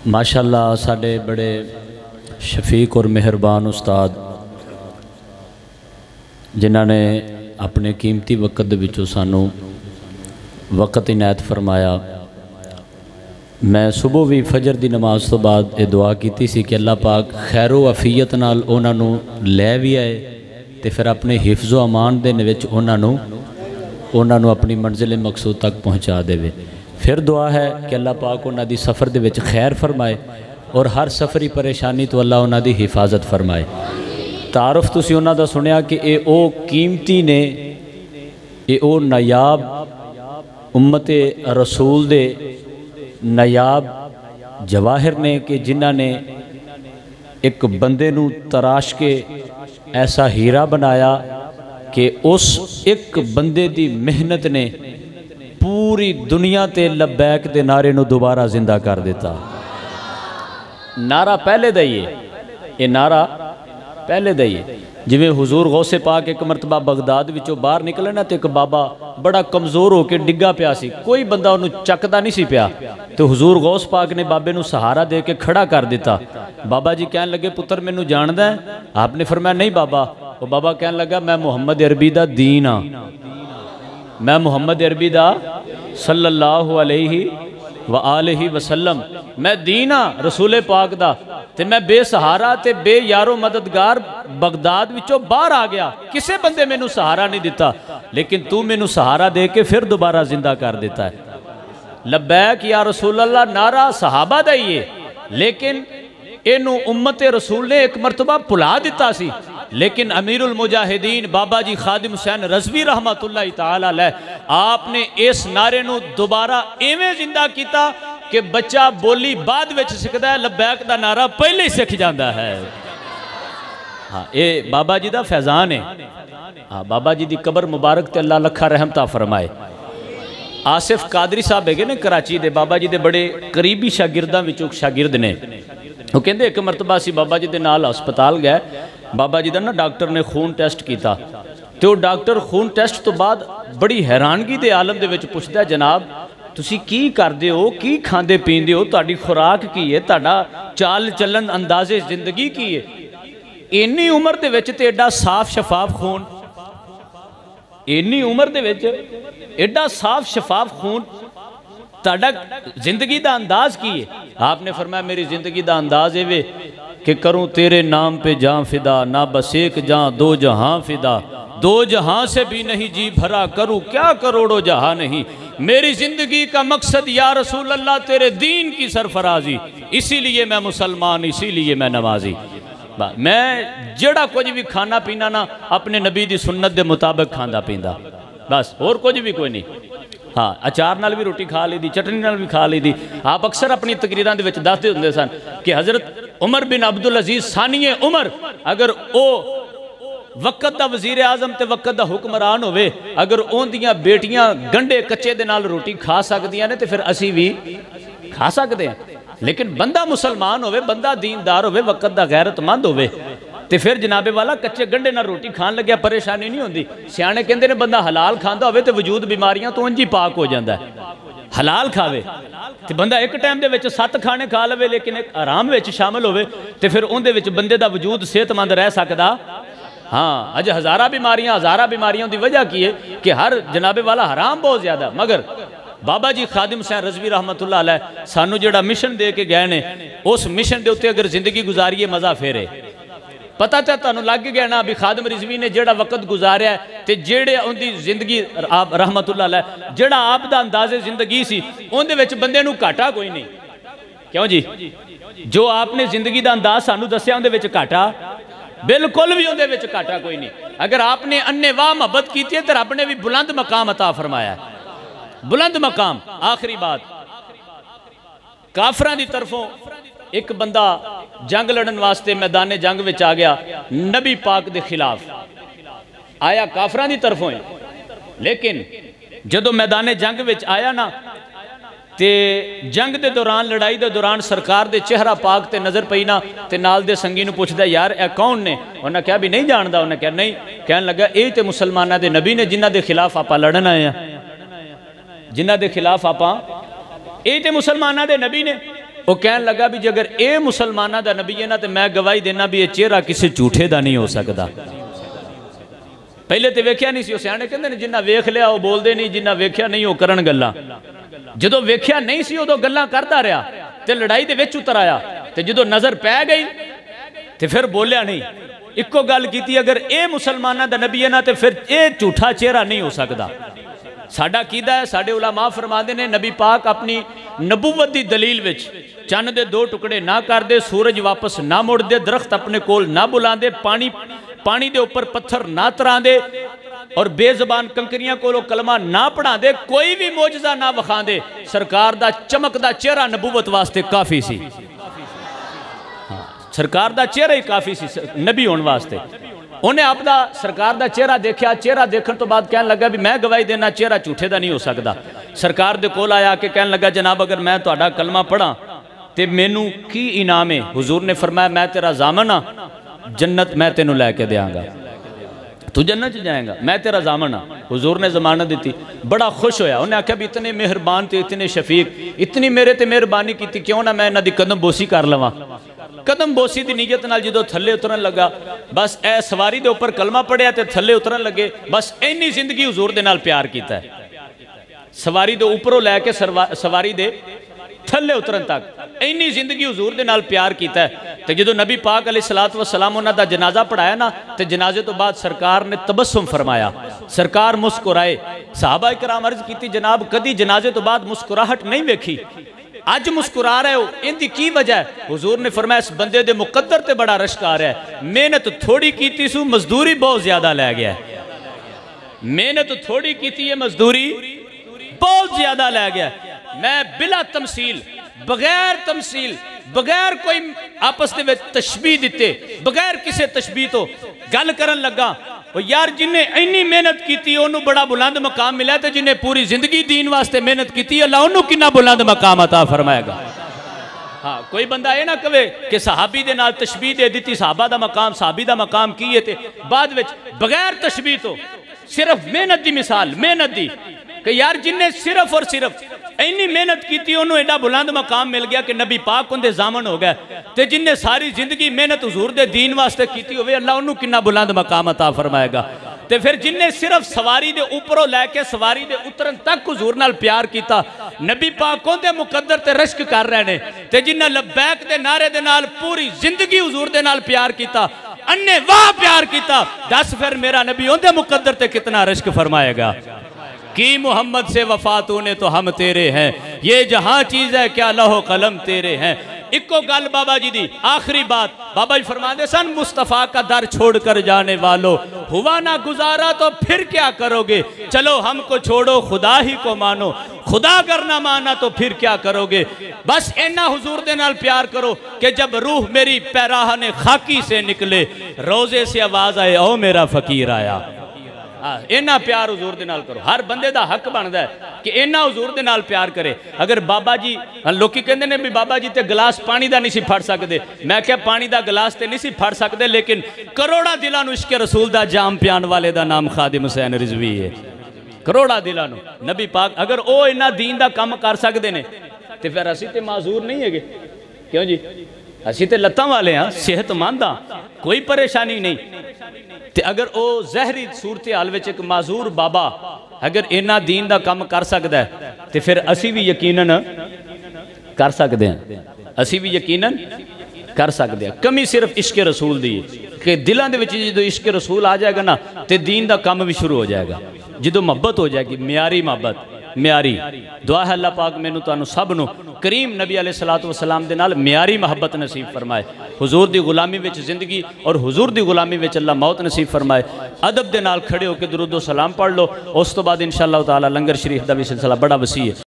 माशाअल्लाह साडे बड़े शफीक और मेहरबान उस्ताद जिन्हां ने अपने कीमती वक़्त दे विचों सानू वक़्त इनायत फरमाया। मैं सुबह भी फजर की नमाज तो बाद ये दुआ की सी कि अल्लाह पाक खैरो अफीयत नाल उन्हां नू लै भी आए तो फिर अपने हिफ्ज़ो अमान दे विच उन्हां नू अपनी मंजिल मकसूद तक पहुँचा देवे। फिर दुआ है कि अल्लाह पाक उन्हां दी सफ़र दे विच खैर फरमाए और हर सफ़री परेशानी तो अल्लाह उन्हां दी हिफाजत फरमाए। तारुफ तुसीं उन्हां दा सुनिया कि ये ओ कीमती ने, ये ओ नायाब उम्मते रसूल दे नायाब जवाहिर ने कि जिन्हां ने एक बंदे नू तराश के ऐसा हीरा बनाया कि उस एक बंदे दी मेहनत ने पूरी दुनिया ते लब्बैक दे नारे नू दोबारा जिंदा कर दिता। नारा पहले दईए, ये नारा पहले दईए। जिवें हुजूर गौसे पाक एक मरतबा बगदाद विचों बाहर निकले ना तो एक बाबा बड़ा कमज़ोर होकर डिग्गा पिया सी, कोई बंदा उन्होंने चकदा नहीं सी पिया, तो हुजूर गौस पाक ने बाबे नू सहारा दे के खड़ा कर दिता। बाबा जी कहन लगे पुत्र मैनू जानदा है? आपने फरमाया नहीं बाबा। वो बाबा कहन लगा मैं मुहम्मद अरबी दा दीन हाँ, मैं मुहम्मद अरबी दा सल्लल्लाहु अलैहि व आलिहि वसल्लम मैं दीन हाँ रसूले पाक दा, ते मैं बेसहारा ते बे यारो मददगार बगदाद विचों बाहर आ गया, किसे बंदे मैनू सहारा नहीं दिता, लेकिन तू मैनू सहारा दे के फिर दोबारा जिंदा कर देता है। लब्बैक या रसूल अल्लाह नारा सहाबा दा ही है, लेकिन इनू उम्मत रसूल ने एक मरतबा भुला दिता सी। लेकिन अमीरुल मुजाहिदीन बाबा जी खादिम हुसैन रज़वी रहमतुल्लाह तआला अलैह आपने इस नारे नू दोबारा इवें जिंदा किया कि बच्चा बोली बाद विच सिखदा है, लब्बैक दा नारा पहले ही सीख जाता है। हाँ, ये बाबा जी दा फैज़ान है। हाँ, बाबा जी दी कबर मुबारक ते अल्लाह लखा रहमता फरमाए। आसिफ कादरी साहब है ने कराची दे, बाबा जी दे बड़े करीबी शागिर्दां विचों शागिर्द ने। वो कहते एक मरतबा असीं बाबा जी दे नाल हस्पताल गए, बाबा जी दा ना डॉक्टर ने खून टेस्ट किया, तो डॉक्टर खून टेस्ट तो बाद बड़ी हैरानगी के आलम दे विच पुछदा जनाब तुसी की करदे हो, की खांदे पींदे हो, तुहाडी खुराक की है, तुहाडा चाल चलन अंदाजे जिंदगी की है? इन्नी उम्र दे विच ते एडा साफ शफाफ खून, इन्नी उम्र दे विच एडा साफ शफाफ खून, तुहाडा जिंदगी दा अंदाज की है? आपने फरमाया मेरी जिंदगी दा अंदाज है वे कि करूं तेरे नाम पे जान फिदा, ना बस एक जान दो जहां फिदा, दो जहां से भी नहीं जी भरा, करूं क्या करोड़ों जहां नहीं, मेरी जिंदगी का मकसद या रसूल अल्लाह तेरे दीन की सरफराजी, इसीलिए मैं मुसलमान, इसीलिए मैं नमाजी। मैं जेड़ा कुछ भी खाना पीना ना अपने नबी दी सुन्नत के मुताबिक खांदा पींदा, बस होर कुछ भी कोई नहीं। हाँ, अचार नाल भी रोटी खा ली दी, चटनी नाल भी खा ली दी। आप अक्सर अपनी तकरीरां दे विच दसदे हुंदे सन कि हज़रत उमर बिन अब्दुल अजीज सानिए उमर अगर ओ वक़्त दा वज़ीर आज़म ते वक़्त दा हुक्मरान होवे, अगर उनदियां बेटियां गंढे कच्चे दे नाल रोटी खा सकदियां ने ते फिर असी भी खा सकते हैं। लेकिन बंदा मुसलमान होवे, बंदा दीनदार होवे, वक़्त दा गैरतमंद होवे, ते फिर जनाबे वाला कच्चे गंढे नाल रोटी खान लग्या परेशानी नहीं होंदी। सियाणे कहंदे ने बंदा हलाल खांदा होवे ते वजूद बीमारियां तो इंज ही पाक हो जाता है। हलाल खावे ते बंदा एक टाइम दे विच 7 खाने खा लवे, लेकिन एक आराम विच शामिल होवे ते फिर उहदे विच बंदे दा वजूद सेहतमंद रह सकदा। हाँ, अज हज़ारा बीमारियां की वजह की है कि हर जनाबे वाला हराम बहुत ज़्यादा। मगर बाबा जी खादिम हुसैन रज़वी रहमतुल्लाह अलैह सानू जिहड़ा मिशन दे के गए ने, उस मिशन दे उत्ते अगर जिंदगी गुजारीए मज़ा फेरे। पता तो तुहानू लग गया ना भी खादिम रिजवी ने जेड़ा वक़्त गुजारिया ते जेड़े उनकी जिंदगी आप रहमतुल्लाह अलैह जेड़ा आप दा अंदाज़े जिंदगी सी उहदे विच बंदे नू घाटा कोई नहीं। क्यों जी? जो आपने जिंदगी दा अंदाज सानू दस्सिया उहदे विच घाटा बिल्कुल भी उहदे विच घाटा कोई नहीं। अगर आपने अन्ने वाह मोहब्बत की है तो रब ने भी बुलंद मकाम अता फरमाया, बुलंद मकाम। आखिरी बात, काफरां दी तरफों एक बंदा जंग लड़न वास्ते मैदान जंग विच आ गया, नबी पाक दे खिलाफ आया, काफरां दी तरफों है। लेकिन जदों मैदान जंग विच आया ना ते जंग दे दौरान, लड़ाई दे दौरान सरकार दे चेहरा पाक ते नज़र पई ना, ते नाल दे संगी नू पुछदा यार ए कौन ने? उन्हें कहा भी नहीं जानदा। उन्हें कहा नहीं। कहन लगा ये तो मुसलमाना दे नबी ने जिन्हां दे खिलाफ आपां लड़न आए हैं, जिन्हां दे खिलाफ आपां, ये तो मुसलमाना दे नबी ने। وہ کہنے لگا بھی اگر اے مسلمانہ دا نبی ہے نا تو میں گواہی دینا بھی یہ چہرہ کسی جھوٹے دا نہیں ہو سکتا. پہلے تو ویکھیا نہیں سی. وہ سیانے کہندے نے جنہ ویکھ لیا وہ بول دے نہیں, جنہ ویکھیا نہیں وہ کرن گلاں. جدو ویکھیا نہیں سی ادو گلاں کردا رہا تے لڑائی دے وچ اتر آیا تے جدو نظر پے گئی تے پھر بولیا نہیں. اکو گل کیتی اگر اے مسلمانہ دا نبی ہے نا تے پھر اے جھوٹا چہرہ نہیں ہو سکتا. ساڈا عقیدہ ہے, ساڈے علماء فرماندے نے نبی پاک اپنی نبوت دی دلیل وچ چند دے 2 ٹکڑے نہ کر دے, سورج واپس نہ مڑ دے, درخت اپنے کول نہ بلا دے, پانی دے اوپر پتھر نہ تران دے اور بے زبان کنکریاں کو کلمہ نہ پڑھا دے, کوئی بھی معجزہ نہ وکھان دے, سرکار دا چمک دا چہرہ نبوت واسطے کافی سی. سرکار دا چہرہ ہی کافی سی نبی ہون واسطے. انہیں آپ دا سرکار دا چہرہ دیکھیا, چہرہ دیکھن تو بعد کہنے لگا بھی میں گواہی دینا چہرہ جھوٹے دا نہیں ہو سکتا. سرکار دے کول آیا کہ کہنے لگا جناب اگر میں تہاڈا کلمہ پڑھا تے مینوں کی انعام ہے؟ حضور نے فرمایا میں تیرا ضامن ہاں, جنت میں تینوں لے کے دیاں گا, تو جنت جائیں گا, میں تیرا ضامن ہاں. حضور نے ضمانت دیتی, بڑا خوش ہویا. انہیں آکھا بھی اتنے مہربان تے اتنے شفیق, اتنی میرے تے مہربانی کی تھی, کیوں نہ میں انہاں دی قدم بوسی کر لواں. قدم بوسی دی نیت نال جدو تھلے اترن لگا, بس اے سواری دے اوپر کلمہ پڑھیا تے تھلے اترن لگے. بس اینی زندگی حضور دے نال پیار کیتا ہے, سواری دے اوپروں لے کے سواری دے تھلے اترن تک اینی زندگی حضور دے نال پیار کیتا ہے. تے جدو نبی پاک علیہ السلام انہاں دا جنازہ پڑھایا نا تے جنازے تو بعد سرکار نے تبسم فرمایا, سرکار مسکرائے. صحابہ کرام عرض کیتی جناب کدی جنازے تو بعد مسکراہٹ نہیں ویکھی, آج مسکرا رہے ہو, ان دی کی وجہ ہے؟ حضور نے فرمایا اس بندے دے مقدر تے بڑا رشک آ رہا ہے, محنت تھوڑی کیتی سو مزدوری بہت زیادہ لے گیا ہے. محنت تھوڑی کیتی ہے مزدوری بہت زیادہ لے گیا ہے. میں بلا تمثیل, بغیر کوئی آپس دے تشبیح دیتے, بغیر کسے تشبیح تو گل کرن لگا یار جنہیں اینی محنت کیتی انہوں بڑا بلند مقام ملا ہے, جنہیں پوری زندگی دین واسطے محنت کیتی اللہ انہوں کنا بلند مقام عطا فرمائے گا. ہاں کوئی بندہ یہ نہ کہے کہ صحابی دے نال تشبیح دے دیتی, صحابہ دا مقام صحابی دا مقام کیے تھے, بعد وچ بغیر تشبیح تو صرف محنت دی مثال, محنت دی کہ یار جنہیں صرف اور صرف اینی محنت کیتی انہوں ایڈا بلند مقام مل گیا کہ نبی پاک ان دے زامن ہو گئے. تے جنہیں ساری زندگی محنت حضور دے دین واسطے کیتی ہوئے اللہ انہوں کنا بلند مقام عطا فرمائے گا. تے پھر جنہیں صرف سواری دے اوپروں لے کے سواری دے اترن تک حضور نال پیار کیتا, نبی پاک ان دے مقدر تے رشک کر رہے نے. تے جنہیں لبیک دے نعرے دے نال پوری زندگی حضور دے نال پیار کیتا, انہیں واہ پیار کیتا, دس پھر میرا نبی ان دے مقدر تے کتنا رشک فرمائے گا. کی محمد سے وفاتوں نے تو ہم تیرے ہیں, یہ جہاں چیز ہے کیا لوح قلم تیرے ہیں. اکو گل بابا جی دی آخری بات, بابا جی فرما دے سن مصطفیٰ کا در چھوڑ کر جانے والو, ہوا نہ گزارا تو پھر کیا کرو گے, چلو ہم کو چھوڑو خدا ہی کو مانو, خدا اگر نہ مانا تو پھر کیا کرو گے. بس اینا حضور دے نال پیار کرو کہ جب روح میری پیراہن خاکی سے نکلے, روزے سے آواز آئے او میرا فقیر آیا. اینا پیار حضور دے نال کرو. ہر بندے دا حق بندا ہے کہ اینا حضور دے نال پیار کرے. اگر بابا جی لوکی کہندے نے بھی بابا جی تے گلاس پانی دا نہیں سی پھڑ سکدے, میں کہ پانی دا گلاس تے نہیں سی پھڑ سکدے, لیکن کروڑا دلاں نو عشق رسول دا جام پیان والے دا نام خادم حسین رضوی ہے. کروڑا دلاں نو نبی پاک اگر او اینا دین دا کم کر سکدے نے تے پھر اسی تے معذور نہیں ہے گے. کیوں جی اسی تے لتاں والے ہیں, صحت مند ہاں, کوئی پریشانی نہیں. تے اگر او زہری صورتحال وچ ایک معذور بابا اگر اینا دین دا کم کر سکدا ہے تے پھر اسی بھی یقیناً کر سکتے ہیں, اسی بھی یقیناً کر سکتے ہیں. کمی صرف عشق رسول دی کہ دلاں دے وچ جدو عشق رسول آ جائے گا نا تے دین دا کم بھی شروع ہو جائے گا. جدو محبت ہو جائے گی, معیاری محبت, معیاری دعا ہے اللہ پاک میں تانوں سب نو کریم نبی علیہ السلام دے نال معیاری محبت نصیب فرمائے. حضور دی غلامی وچ زندگی اور حضور دی غلامی وچ اللہ موت نصیب فرمائے. ادب دے نال کھڑے ہو کے درود و سلام پڑھ لو, اس تو بعد انشاءاللہ تعالی لنگر شریف دا بھی سلسلہ بڑا وسیع ہے.